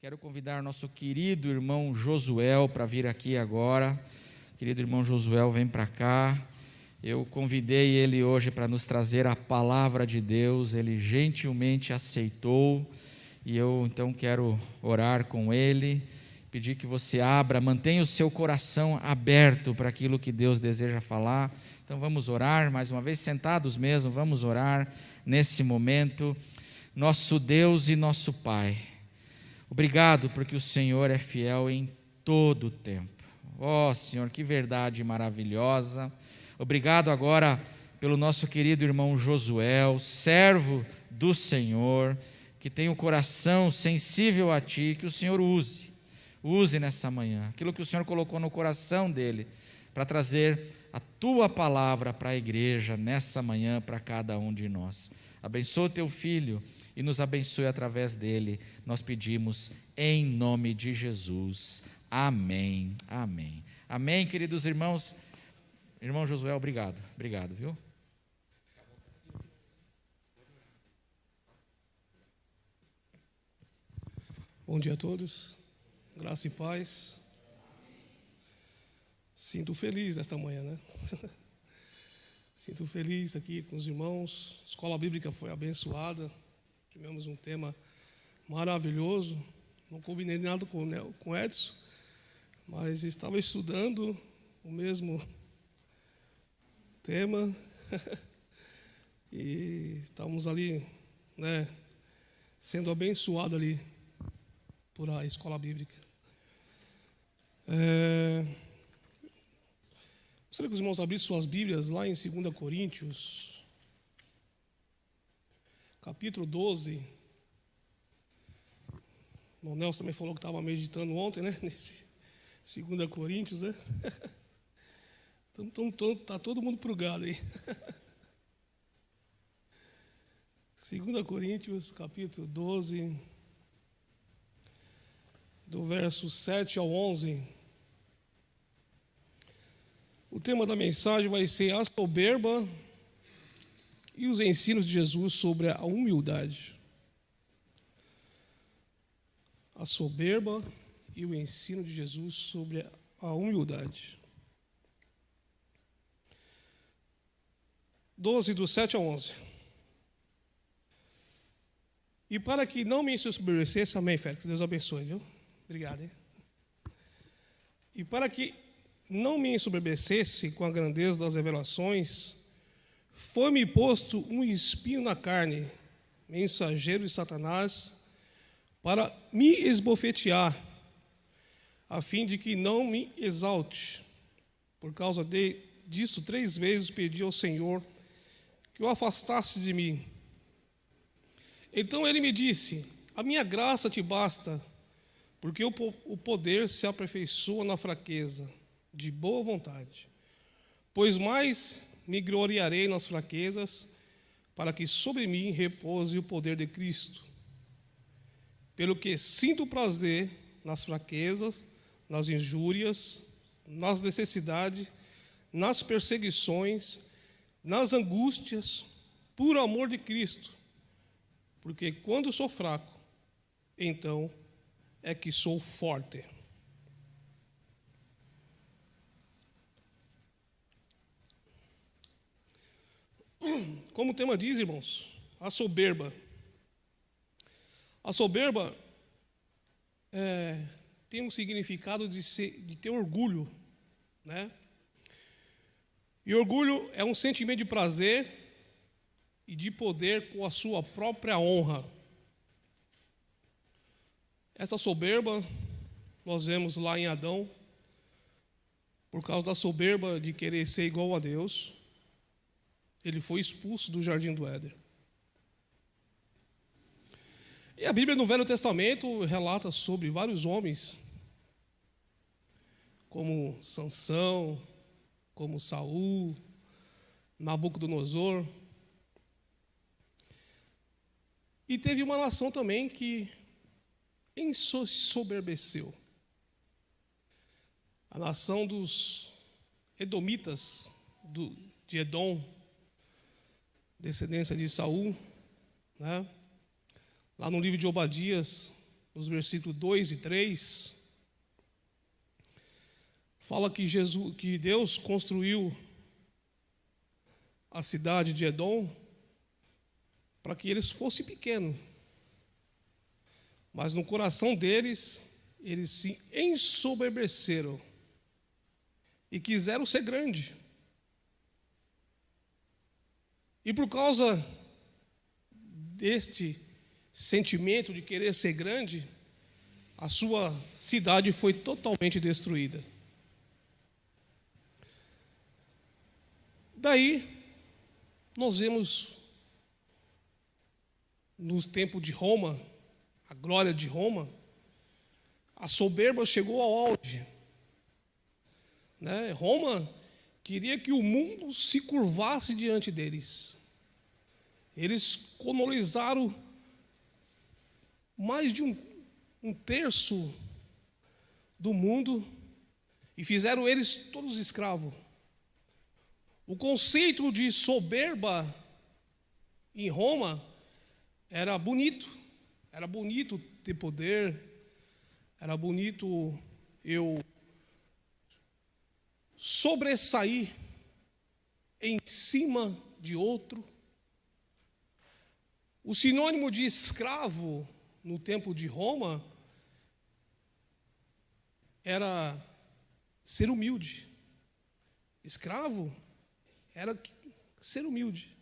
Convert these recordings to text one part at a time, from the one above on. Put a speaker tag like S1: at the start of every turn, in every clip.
S1: Quero convidar nosso querido irmão Josuel para vir aqui agora. Querido irmão Josuel, vem para cá. Eu convidei ele hoje para nos trazer a palavra de Deus. Ele gentilmente aceitou e eu então quero orar com ele, pedir que você mantenha o seu coração aberto para aquilo que Deus deseja falar. Então vamos orar, mais uma vez, sentados mesmo, vamos orar nesse momento. Nosso Deus e nosso Pai, obrigado porque o Senhor é fiel em todo o tempo. Ó Senhor, que verdade maravilhosa. Obrigado agora pelo nosso querido irmão Josuel, servo do Senhor, que tem o coração sensível a Ti, que o Senhor use nessa manhã, aquilo que o Senhor colocou no coração dele, para trazer a Tua palavra para a igreja nessa manhã, para cada um de nós. Abençoa o Teu Filho e nos abençoe através dele, nós pedimos em nome de Jesus, amém, amém, amém, queridos irmãos. Irmão Josué, obrigado, viu?
S2: Bom dia a todos, graça e paz. Sinto feliz nesta manhã, né? Sinto feliz aqui com os irmãos. A escola bíblica foi abençoada. Tivemos um tema maravilhoso. Não combinei nada com o Edson, mas estava estudando o mesmo tema e estávamos ali, né, sendo abençoados ali por a escola bíblica. Gostaria que os irmãos abrissem suas Bíblias lá em 2 Coríntios, capítulo 12. O irmão Nelson também falou que estava meditando ontem, né? Nesse 2 Coríntios, né? Então está todo mundo prugado aí. 2 Coríntios, capítulo 12, do verso 7 ao 11. O tema da mensagem vai ser a soberba e os ensinos de Jesus sobre a humildade. A soberba e o ensino de Jesus sobre a humildade. 12, do 7 ao 11. E para que não me ensoberbecesse, amém, Félix, Deus abençoe, viu? Obrigado, hein? E para que não me ensoberbecesse com a grandeza das revelações, foi-me posto um espinho na carne, mensageiro de Satanás, para me esbofetear, a fim de que não me exalte. Por causa disso, 3 vezes pedi ao Senhor que o afastasse de mim. Então ele me disse: a minha graça te basta, porque o poder se aperfeiçoa na fraqueza. De boa vontade, pois mais me gloriarei nas fraquezas, para que sobre mim repouse o poder de Cristo. Pelo que sinto prazer nas fraquezas, nas injúrias, nas necessidades, nas perseguições, nas angústias, por amor de Cristo. Porque quando sou fraco, então é que sou forte. Como o tema diz, irmãos, a soberba. A soberba tem um significado de ter orgulho, né? E orgulho é um sentimento de prazer e de poder com a sua própria honra. Essa soberba nós vemos lá em Adão, por causa da soberba de querer ser igual a Deus. Ele foi expulso do jardim do Éden. E a Bíblia no Velho Testamento relata sobre vários homens, como Sansão, como Saul, Nabucodonosor. E teve uma nação também que ensoberbeceu. A nação dos Edomitas, de Edom, descendência de Saul, né? Lá no livro de Obadias, nos versículos 2 e 3, fala que Deus construiu a cidade de Edom para que eles fossem pequenos. Mas no coração deles, eles se ensoberbeceram e quiseram ser grandes. E por causa deste sentimento de querer ser grande, a sua cidade foi totalmente destruída. Daí, nós vemos no tempo de Roma, a glória de Roma, a soberba chegou ao auge. Roma queria que o mundo se curvasse diante deles. Eles colonizaram mais de um terço do mundo e fizeram eles todos escravos. O conceito de soberba em Roma era bonito ter poder, era bonito eu sobressair em cima de outro. O sinônimo de escravo no tempo de Roma era ser humilde. Escravo era ser humilde.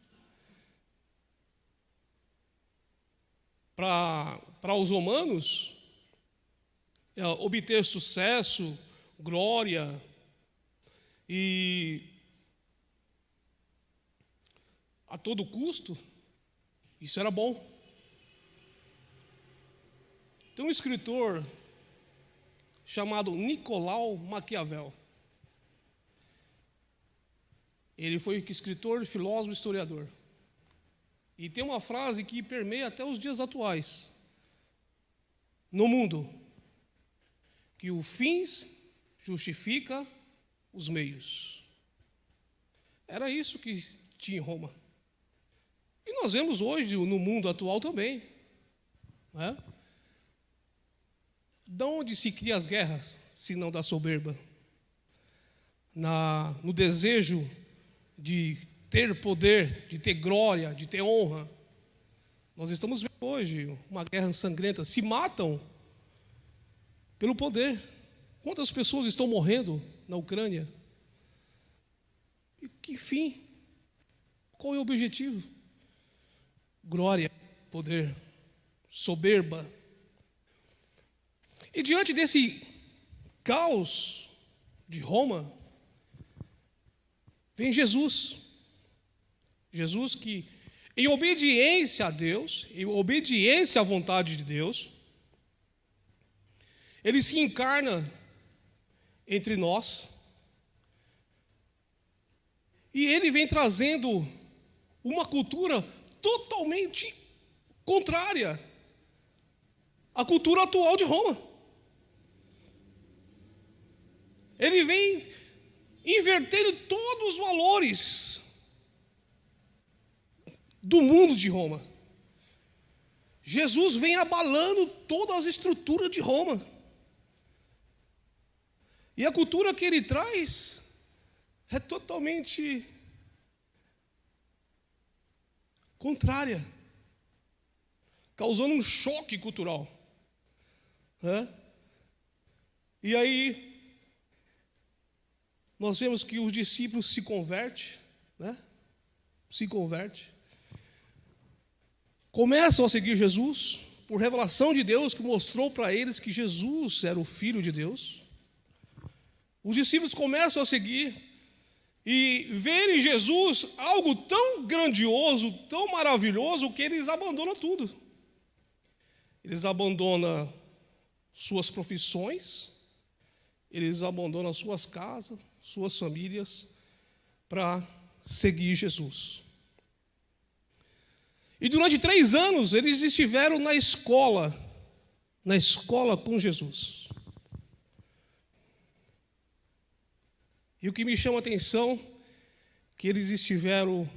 S2: Para os romanos, obter sucesso, glória e a todo custo, isso era bom. Tem um escritor chamado Nicolau Maquiavel. Ele foi escritor, filósofo, historiador. E tem uma frase que permeia até os dias atuais. No mundo, que o fins justifica os meios. Era isso que tinha em Roma. E nós vemos hoje no mundo atual também. De onde se cria as guerras, se não da soberba? No desejo de ter poder, de ter glória, de ter honra. Nós estamos vendo hoje uma guerra sangrenta. Se matam pelo poder. Quantas pessoas estão morrendo na Ucrânia? E que fim? Qual é o objetivo? Glória, poder, soberba. E diante desse caos de Roma, vem Jesus. Jesus que, em obediência a Deus, em obediência à vontade de Deus, ele se encarna entre nós e ele vem trazendo uma cultura totalmente contrária à cultura atual de Roma. Ele vem invertendo todos os valores do mundo de Roma. Jesus vem abalando todas as estruturas de Roma. E a cultura que ele traz é totalmente contrária, causando um choque cultural. E aí, nós vemos que os discípulos se convertem, começam a seguir Jesus, por revelação de Deus que mostrou para eles que Jesus era o Filho de Deus. Os discípulos começam a seguir e verem em Jesus algo tão grandioso, tão maravilhoso, que eles abandonam tudo. Eles abandonam suas profissões, eles abandonam suas casas, suas famílias, para seguir Jesus. E durante 3 anos eles estiveram na escola com Jesus. E o que me chama a atenção é que eles estiveram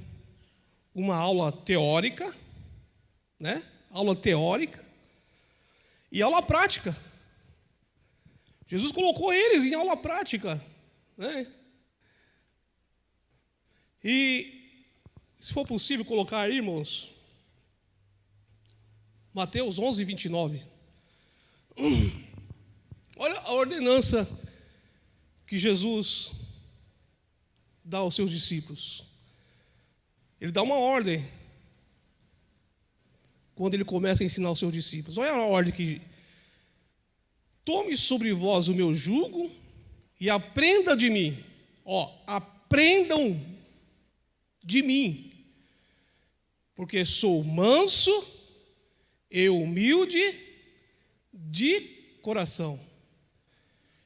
S2: uma aula teórica, e aula prática. Jesus colocou eles em aula prática, né? E, se for possível, colocar aí, irmãos, Mateus 11, 29. Olha a ordenança que Jesus dá aos seus discípulos. Ele dá uma ordem quando ele começa a ensinar aos seus discípulos. Olha a ordem que: tome sobre vós o meu jugo e aprenda de mim. Aprendam de mim, porque sou manso e humilde de coração,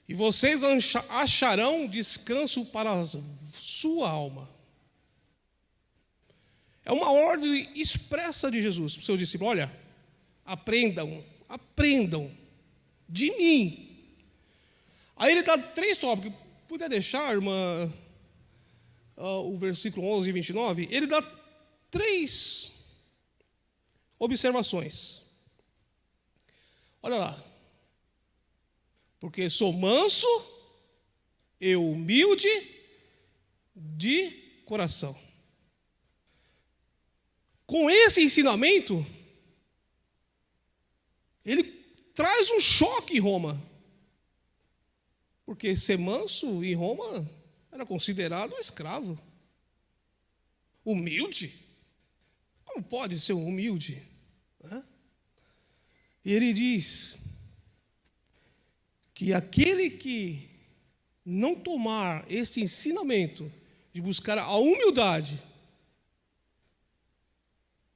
S2: e vocês acharão descanso para a sua alma. É uma ordem expressa de Jesus para os seus discípulos. Olha, aprendam de mim. Aí ele dá 3 tópicos. Puder deixar, irmã, o versículo 11 e 29? Ele dá 3 observações. Olha lá. Porque sou manso e humilde de coração. Com esse ensinamento, ele traz um choque em Roma. Porque ser manso em Roma era considerado um escravo. Humilde? Como pode ser humilde? E ele diz que aquele que não tomar esse ensinamento de buscar a humildade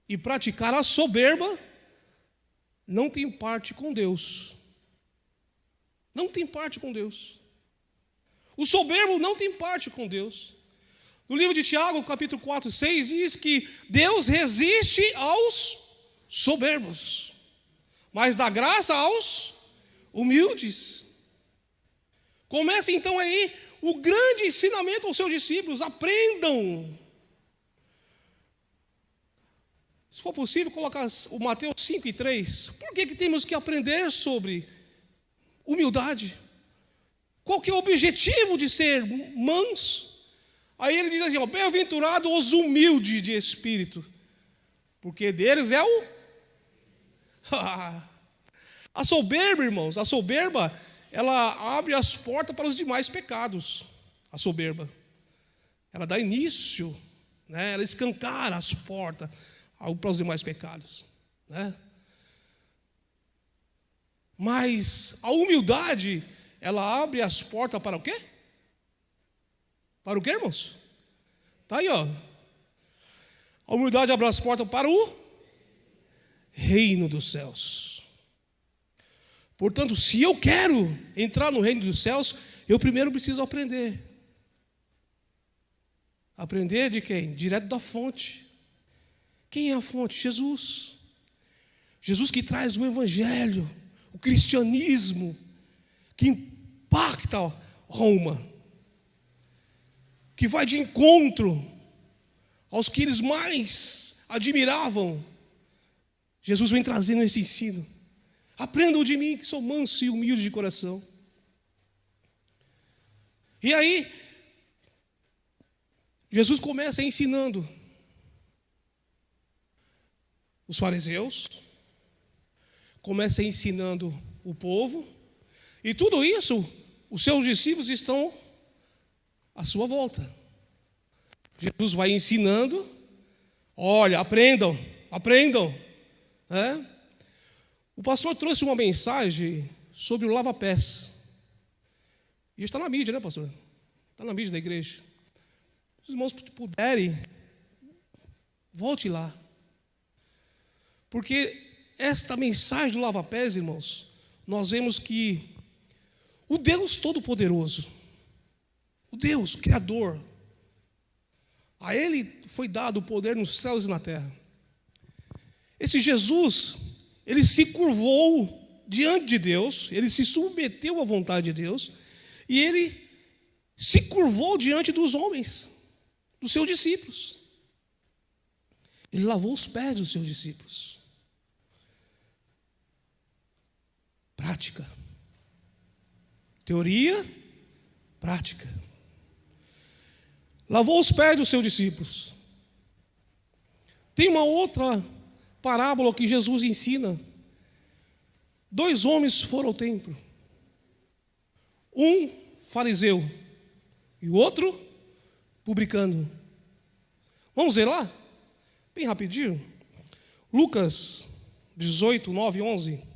S2: e praticar a soberba, não tem parte com Deus. Não tem parte com Deus. O soberbo não tem parte com Deus. No livro de Tiago, capítulo 4, 6, diz que Deus resiste aos soberbos, mas dá graça aos humildes. Começa então aí o grande ensinamento aos seus discípulos: aprendam. Se for possível, colocar o Mateus 5 e 3. Por que temos que aprender sobre humildade? Qual que é o objetivo de ser manso? Aí ele diz assim: bem-aventurados os humildes de espírito, porque deles é o... A soberba, irmãos, a soberba, ela abre as portas para os demais pecados. A soberba, ela dá início, né? Ela escancara as portas para os demais pecados, né? Mas a humildade, ela abre as portas para o quê? Para o quê, irmãos? Está aí, ó. A humildade abre as portas para o reino dos céus. Portanto, se eu quero entrar no reino dos céus, eu primeiro preciso aprender. Aprender de quem? Direto da fonte. Quem é a fonte? Jesus. Jesus que traz o evangelho, o cristianismo, que impacta Roma, que vai de encontro aos que eles mais admiravam. Jesus vem trazendo esse ensino. Aprendam de mim, que sou manso e humilde de coração. E aí, Jesus começa ensinando os fariseus, começa ensinando o povo, e tudo isso, os seus discípulos estão à sua volta. Jesus vai ensinando: olha, aprendam. O pastor trouxe uma mensagem sobre o lava-pés. E está na mídia, né, pastor? Está na mídia da igreja. Se os irmãos puderem, volte lá. Porque esta mensagem do lava-pés, irmãos, nós vemos que o Deus Todo-Poderoso, o Deus Criador, a Ele foi dado o poder nos céus e na terra. Esse Jesus, Ele se curvou diante de Deus, Ele se submeteu à vontade de Deus, e Ele se curvou diante dos homens, dos seus discípulos. Ele lavou os pés dos seus discípulos. prática. Teoria, prática. Lavou os pés dos seus discípulos. Tem uma outra parábola que Jesus ensina. 2 homens foram ao templo. Um fariseu e o outro publicano. Vamos ver lá? Bem rapidinho. Lucas 18, 9 e 11.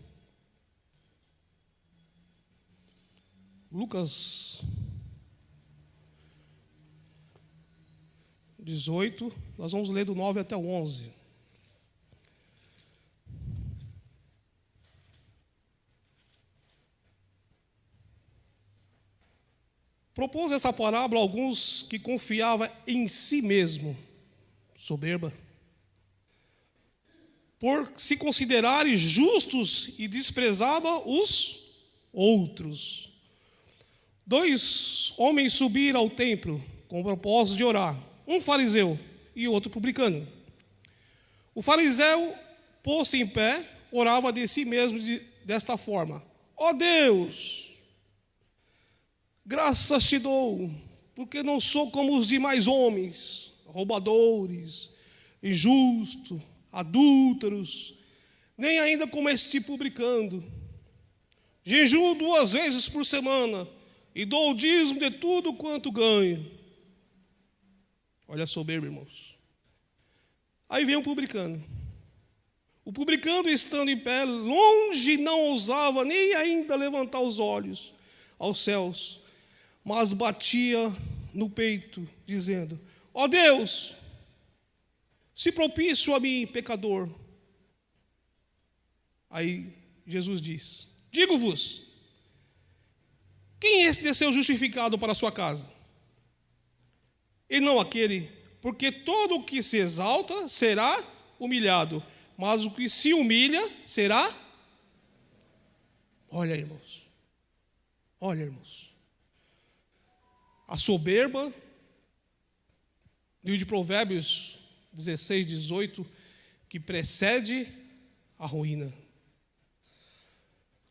S2: Lucas 18, nós vamos ler do 9 até o 11. Propôs essa parábola a alguns que confiavam em si mesmo, soberba, por se considerarem justos e desprezava os outros. 2 homens subiram ao templo com o propósito de orar, um fariseu e outro publicano. O fariseu, posto em pé, orava de si mesmo desta forma: ó Deus, graças te dou, porque não sou como os demais homens, roubadores, injustos, adúlteros, nem ainda como este publicano. Jejuo 2 vezes por semana e dou o dízimo de tudo quanto ganho. Olha a soberba, irmãos. Aí vem um publicano. O publicano, estando em pé, longe não ousava nem ainda levantar os olhos aos céus, mas batia no peito, dizendo: ó Deus, se propício a mim, pecador. Aí Jesus diz: digo-vos, quem é esse desceu justificado para a sua casa? E não aquele, porque todo o que se exalta será humilhado, mas o que se humilha será... Olha, irmãos. Olha, irmãos. A soberba, livro de Provérbios 16, 18, que precede a ruína.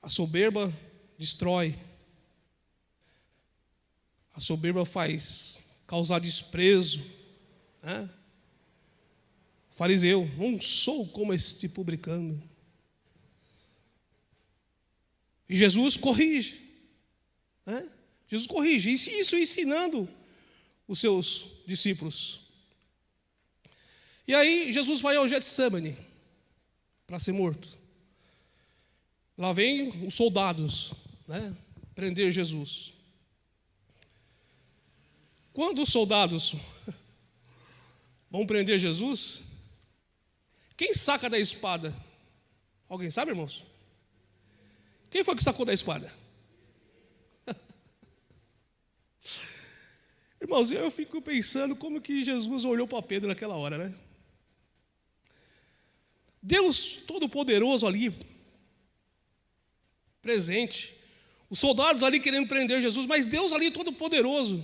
S2: A soberba destrói. A soberba faz causar desprezo. Né? Fariseu, não sou como este publicano. E Jesus corrige. Né? Jesus corrige, isso ensinando os seus discípulos. E aí Jesus vai ao Getsêmani para ser morto. Lá vem os soldados, né, prender Jesus. Quando os soldados vão prender Jesus, quem saca da espada? Alguém sabe, irmãos? Quem foi que sacou da espada? Irmãos, eu fico pensando como que Jesus olhou para Pedro naquela hora, né? Deus Todo-Poderoso ali, presente, os soldados ali querendo prender Jesus, mas Deus ali Todo-Poderoso,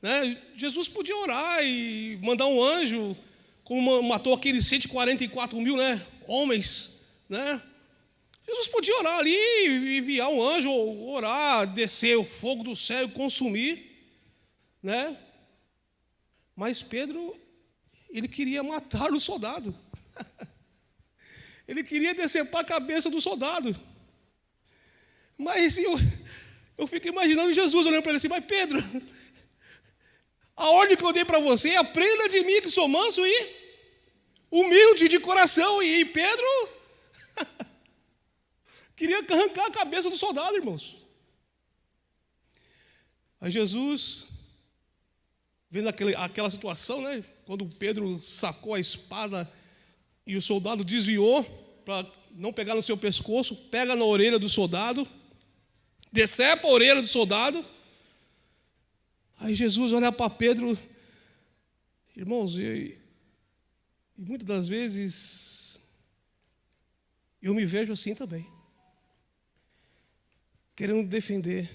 S2: né? Jesus podia orar e mandar um anjo, como matou aqueles 144 mil, né, homens, né? Jesus podia orar ali e enviar um anjo, orar, descer o fogo do céu e consumir, né? Mas Pedro, ele queria matar o soldado. Ele queria decepar a cabeça do soldado. Mas eu fico imaginando Jesus olhando para ele assim: mas Pedro, a ordem que eu dei para você é: aprenda de mim que sou manso e humilde de coração. E Pedro queria arrancar a cabeça do soldado, irmãos. Aí Jesus, vendo aquela situação, né, quando Pedro sacou a espada e o soldado desviou para não pegar no seu pescoço, pega na orelha do soldado, decepa a orelha do soldado. Aí Jesus olha para Pedro, irmãos, e muitas das vezes eu me vejo assim também, querendo defender.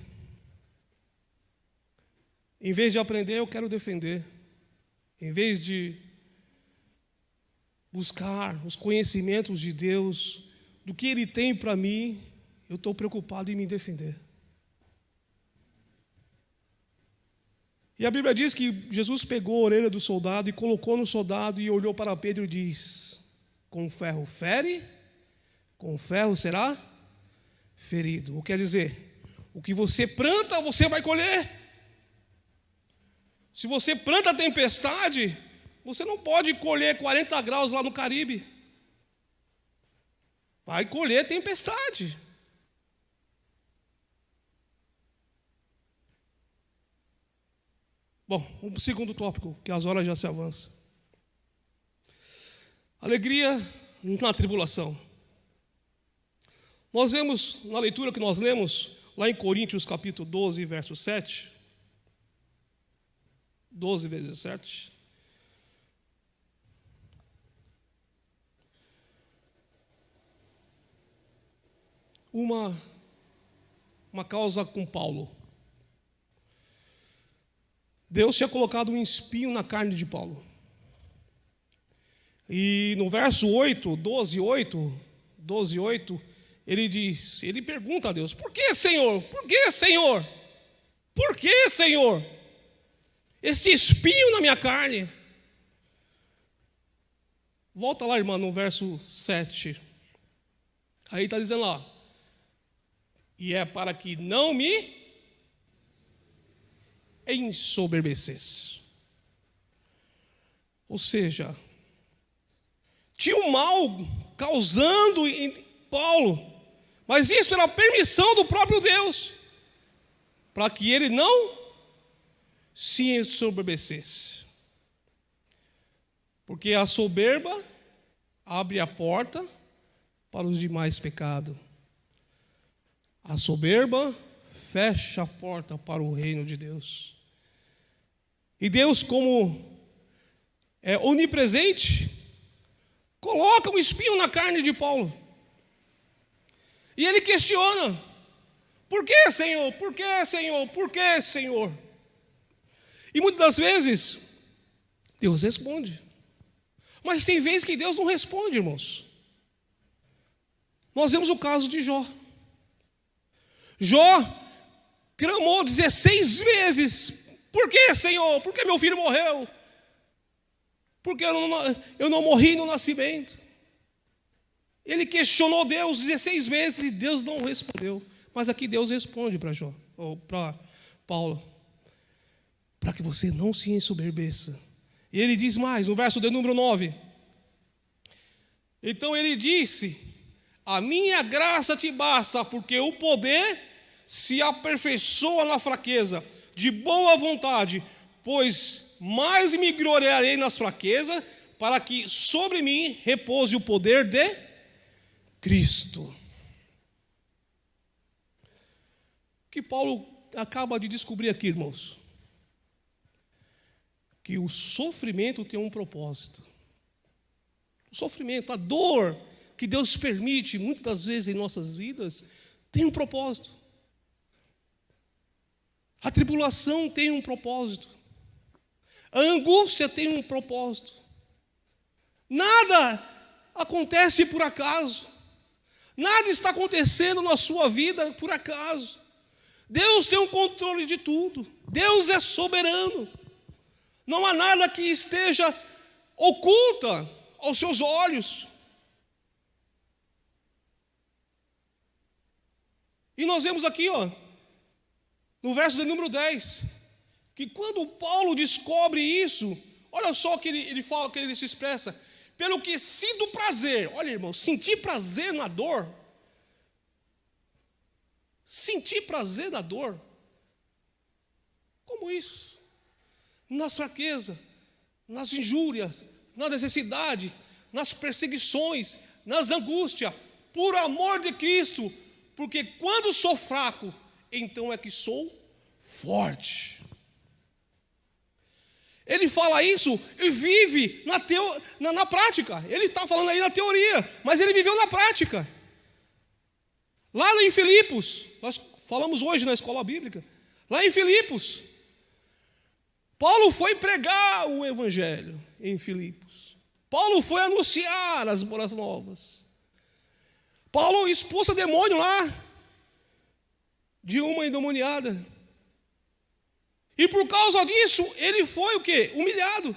S2: Em vez de aprender, eu quero defender. Em vez de buscar os conhecimentos de Deus, do que Ele tem para mim, eu estou preocupado em me defender. E a Bíblia diz que Jesus pegou a orelha do soldado e colocou no soldado e olhou para Pedro e diz: com ferro fere, com ferro será ferido. O que quer dizer? O que você planta, você vai colher. Se você planta tempestade, você não pode colher 40 graus lá no Caribe. Vai colher tempestade. Bom, o segundo tópico, que as horas já se avançam. Alegria na tribulação. Nós vemos, na leitura que nós lemos, lá em Coríntios capítulo 12, verso 7, 12 vezes 7, uma causa com Paulo. Deus tinha colocado um espinho na carne de Paulo. E no verso 8, 12:8, ele pergunta a Deus: por que, Senhor? Por que, Senhor? Por que, Senhor? Este espinho na minha carne. Volta lá, irmã, no verso 7. Aí está dizendo lá: e é para que não me ensoberbecesse. Ou seja, tinha um mal causando em Paulo, mas isso era a permissão do próprio Deus, para que ele não se ensoberbecesse. Porque a soberba abre a porta para os demais pecados. A soberba fecha a porta para o reino de Deus. E Deus, como é onipresente, coloca um espinho na carne de Paulo. E ele questiona: por que, Senhor? Por que, Senhor? Por que, Senhor? E muitas das vezes Deus responde. Mas tem vezes que Deus não responde, irmãos. Nós vemos o caso de Jó. Jó clamou 16 vezes: por que, Senhor? Por que meu filho morreu? Porque eu não morri no nascimento. Ele questionou Deus 16 vezes e Deus não respondeu. Mas aqui Deus responde para Jó, ou para Paulo: para que você não se ensoberbeça. E ele diz mais, no verso de número 9: então ele disse: a minha graça te basta, porque o poder se aperfeiçoa na fraqueza. De boa vontade, pois mais me gloriarei nas fraquezas, para que sobre mim repouse o poder de Cristo. O que Paulo acaba de descobrir aqui, irmãos? Que o sofrimento tem um propósito. O sofrimento, a dor que Deus permite muitas das vezes em nossas vidas, tem um propósito. A tribulação tem um propósito. A angústia tem um propósito. Nada acontece por acaso. Nada está acontecendo na sua vida por acaso. Deus tem o controle de tudo. Deus é soberano. Não há nada que esteja oculta aos seus olhos. E nós vemos aqui, no verso de número 10, que quando Paulo descobre isso, olha só o que ele fala, que ele se expressa: pelo que sinto prazer. Olha, irmão, sentir prazer na dor. Sentir prazer na dor. Como isso? Nas fraquezas, nas injúrias, na necessidade, nas perseguições, nas angústias, por amor de Cristo, porque quando sou fraco, então é que sou forte. Ele fala isso e vive na prática. Ele está falando aí na teoria, mas ele viveu na prática. Lá em Filipos, nós falamos hoje na escola bíblica, lá em Filipos, Paulo foi pregar o evangelho em Filipos. Paulo foi anunciar as boas novas. Paulo expulsa demônio lá. de uma endemoniada. E por causa disso, ele foi o quê? Humilhado.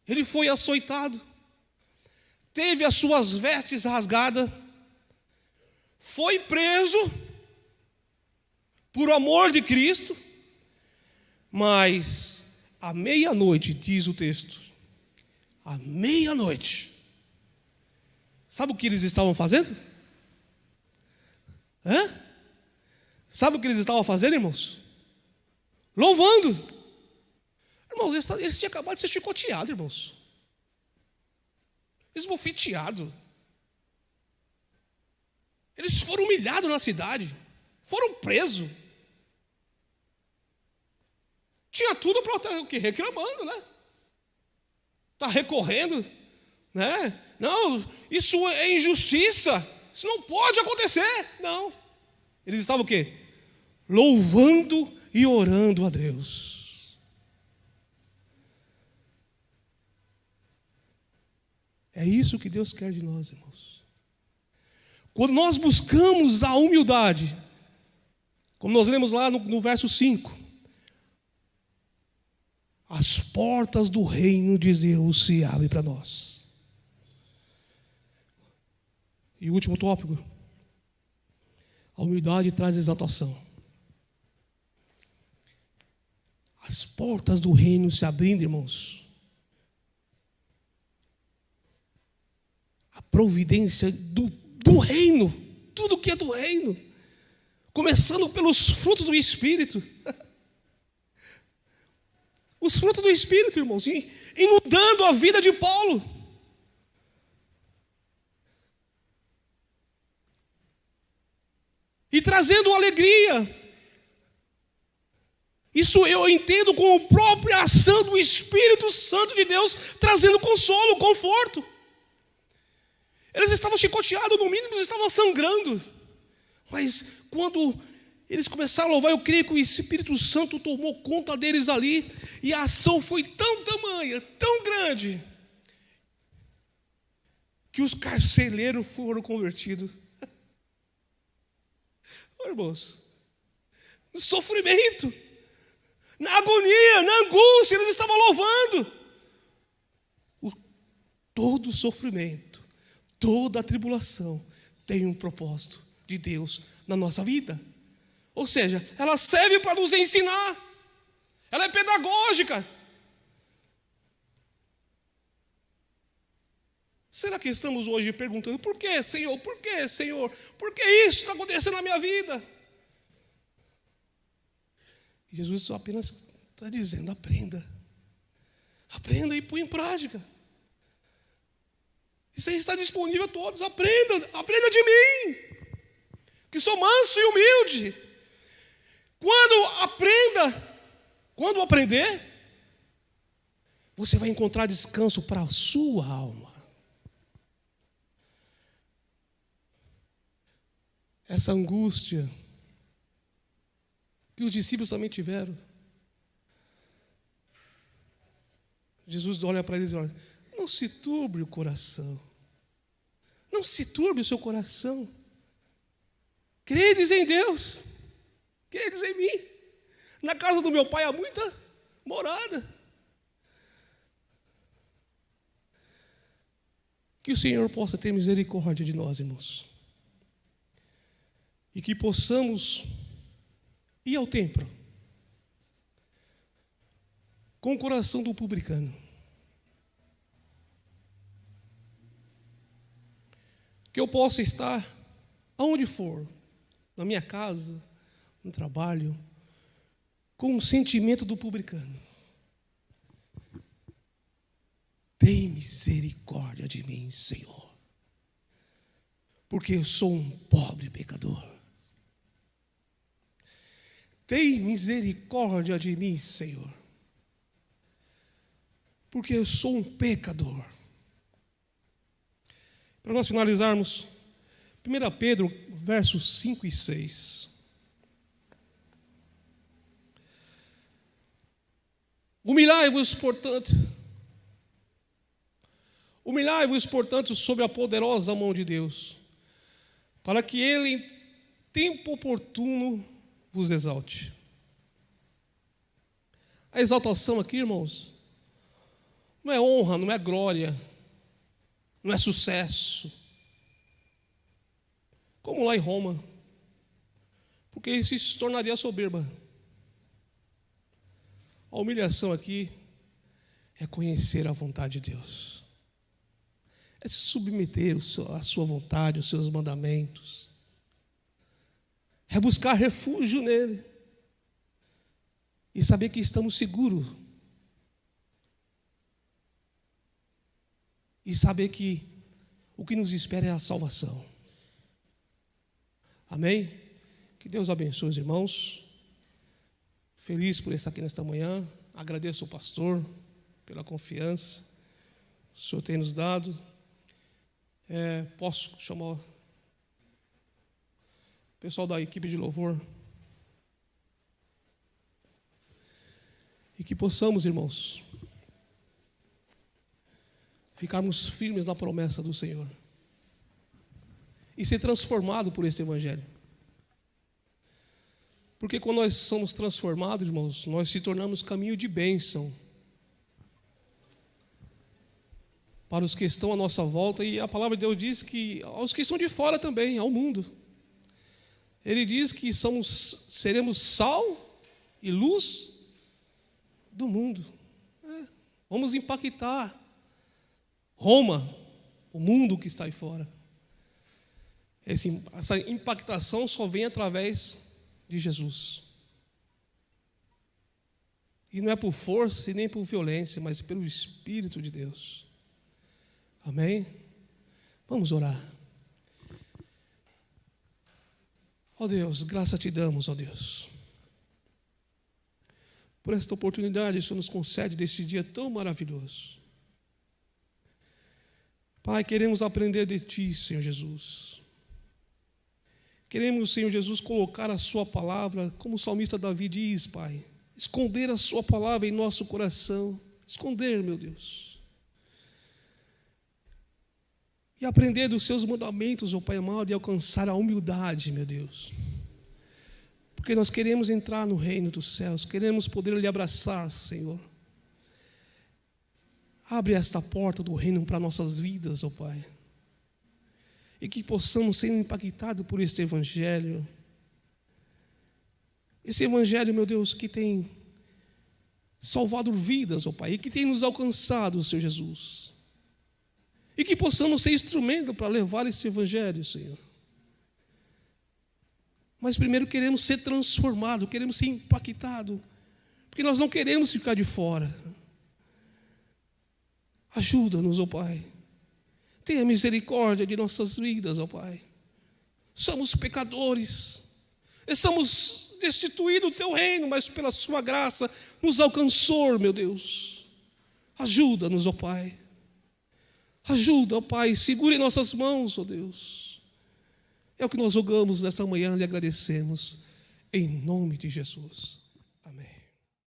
S2: Ele foi açoitado. Teve as suas vestes rasgadas. Foi preso por amor de Cristo. Mas à meia-noite, diz o texto, à meia-noite, sabe o que eles estavam fazendo? Sabe o que eles estavam fazendo, irmãos? Louvando. Irmãos, eles tinham acabado de ser chicoteados, irmãos. Esbofeteados. Eles foram humilhados na cidade. Foram presos. Tinha tudo para estar o quê? Reclamando, né? Está recorrendo, né? Não, isso é injustiça. Isso não pode acontecer. Não. Eles estavam o quê? Louvando e orando a Deus. É isso que Deus quer de nós, irmãos. Quando nós buscamos a humildade, como nós lemos lá no verso 5, as portas do reino de Deus se abrem para nós. E o último tópico: a humildade traz exaltação. As portas do reino se abrindo, irmãos. A providência do reino, tudo que é do reino, começando pelos frutos do Espírito. Os frutos do Espírito, irmãos, inundando a vida de Paulo. E trazendo alegria. Isso eu entendo como a própria ação do Espírito Santo de Deus, trazendo consolo, conforto. Eles estavam chicoteados, no mínimo eles estavam sangrando. Mas quando eles começaram a louvar, eu creio que o Espírito Santo tomou conta deles ali. E a ação foi tão tamanha, tão grande, que os carcereiros foram convertidos. Irmãos, no sofrimento, na agonia, na angústia, eles estavam louvando. Todo sofrimento, toda tribulação tem um propósito de Deus na nossa vida. Ou seja, ela serve para nos ensinar. Ela é pedagógica. Será que estamos hoje perguntando: por que, Senhor? Por que, Senhor? Por que isso está acontecendo na minha vida? E Jesus só apenas está dizendo: aprenda. Aprenda e põe em prática. Isso aí está disponível a todos. Aprenda de mim, que sou manso e humilde. Quando aprender, você vai encontrar descanso para a sua alma. Essa angústia que os discípulos também tiveram. Jesus olha para eles e olha: não se turbe o coração. Não se turbe o seu coração. Credes em Deus. Credes em mim. Na casa do meu pai há muita morada. Que o Senhor possa ter misericórdia de nós, irmãos. E que possamos ir ao templo com o coração do publicano. Que eu possa estar aonde for, na minha casa, no trabalho, com o sentimento do publicano. Tem misericórdia de mim, Senhor, porque eu sou um pobre pecador. Tem misericórdia de mim, Senhor, porque eu sou um pecador. Para nós finalizarmos, 1 Pedro, versos 5 e 6. Humilhai-vos, portanto, sobre a poderosa mão de Deus, para que Ele, tempo oportuno vos exalte. A exaltação aqui, irmãos, não é honra, não é glória, não é sucesso, como lá em Roma, porque isso se tornaria soberba. A humilhação aqui é conhecer a vontade de Deus, é se submeter à sua vontade, aos seus mandamentos, é buscar refúgio nele e saber que estamos seguros e saber que o que nos espera é a salvação. Amém? Que Deus abençoe os irmãos. Feliz por estar aqui nesta manhã. Agradeço ao pastor pela confiança que o Senhor tem nos dado. Posso chamar o pessoal da equipe de louvor? E que possamos, irmãos, ficarmos firmes na promessa do Senhor e ser transformados por esse evangelho. Porque quando nós somos transformados, irmãos, nós se tornamos caminho de bênção para os que estão à nossa volta. E a palavra de Deus diz que aos que estão de fora também, ao mundo. Ele diz que seremos sal e luz do mundo. Vamos impactar Roma, o mundo que está aí fora. Essa impactação só vem através de Jesus. E não é por força e nem por violência, mas pelo Espírito de Deus. Amém? Vamos orar. Ó Deus, graça te damos, ó Deus, por esta oportunidade que o Senhor nos concede desse dia tão maravilhoso. Pai, queremos aprender de Ti, Senhor Jesus. Queremos, Senhor Jesus, colocar a Sua palavra, como o salmista Davi diz, Pai, esconder a Sua palavra em nosso coração, esconder, meu Deus, e aprender dos Seus mandamentos, ó Pai amado, e alcançar a humildade, meu Deus, porque nós queremos entrar no reino dos céus, queremos poder lhe abraçar, Senhor. Abre esta porta do reino para nossas vidas, ó Pai, e que possamos ser impactados por este evangelho. Esse evangelho, meu Deus, que tem salvado vidas, ó Pai, e que tem nos alcançado, Senhor Jesus. E que possamos ser instrumento para levar esse evangelho, Senhor. Mas primeiro queremos ser transformados, queremos ser impactados, porque nós não queremos ficar de fora. Ajuda-nos, ó Pai. Tenha misericórdia de nossas vidas, ó Pai. Somos pecadores. Estamos destituídos do Teu reino, mas pela Sua graça nos alcançou, meu Deus. Ajuda-nos, ó Pai. Ajuda, ó Pai. Segure em nossas mãos, ó Deus. É o que nós rogamos nessa manhã, lhe agradecemos. Em nome de Jesus. Amém.